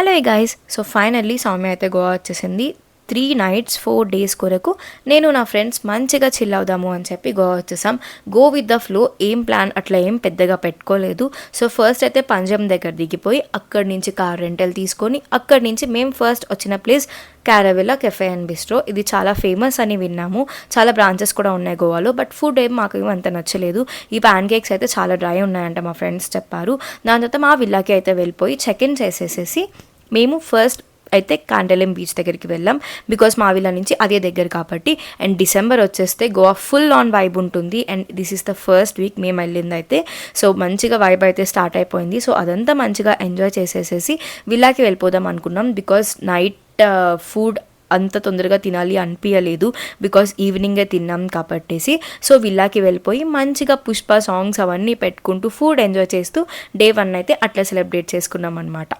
Hello guys. So finally Soumya అయితే గోవా వచ్చేసింది. 3 nights 4 days కొరకు నేను నా ఫ్రెండ్స్ మంచిగా చిల్ అవుదాము అని చెప్పి గోవా వచ్చేసాం. గో విత్ ద ఫ్లో, ఏం ప్లాన్ అట్లా ఏం పెద్దగా పెట్టుకోలేదు. సో ఫస్ట్ అయితే పంజం దగ్గర దిగిపోయి అక్కడి నుంచి కార్ రెంటల్ తీసుకొని అక్కడి నుంచి మేము ఫస్ట్ వచ్చిన ప్లేస్ క్యారవెల్లా కెఫే అండ్ బిస్ట్రో. ఇది చాలా ఫేమస్ అని విన్నాము, చాలా బ్రాంచెస్ కూడా ఉన్నాయి గోవాలో. బట్ ఫుడ్ ఏం మాకు అంత నచ్చలేదు. ఈ ప్యాన్ కేక్స్ అయితే చాలా డ్రై ఉన్నాయంట మా ఫ్రెండ్స్ చెప్పారు. దాని తర్వాత మా విల్లాకి అయితే వెళ్ళిపోయి చెక్ ఇన్ చేసేసేసి మేము ఫస్ట్ అయితే కాండెలిం బీచ్ దగ్గరికి వెళ్ళాం. బికాస్ మా విల్లా నుంచి అదే దగ్గర కాబట్టి. అండ్ డిసెంబర్ వచ్చేస్తే గోవా ఫుల్ ఆన్ వైబ్ ఉంటుంది. And this is the first week మేము వెళ్ళింది అయితే. సో మంచిగా వైబ్ అయితే స్టార్ట్ అయిపోయింది. సో అదంతా మంచిగా ఎంజాయ్ చేసేసేసి విల్లాకి వెళ్ళిపోదాం అనుకున్నాం. బికాస్ నైట్ ఫుడ్ అంత తొందరగా తినాలి అనిపించలేదు, బికాస్ ఈవినింగే తిన్నాం కాబట్టేసి. సో విల్లాకి వెళ్ళిపోయి మంచిగా పుష్ప సాంగ్స్ అవన్నీ పెట్టుకుంటూ ఫుడ్ ఎంజాయ్ చేస్తూ డే 1 అయితే అట్లా సెలబ్రేట్ చేసుకున్నాం అనమాట.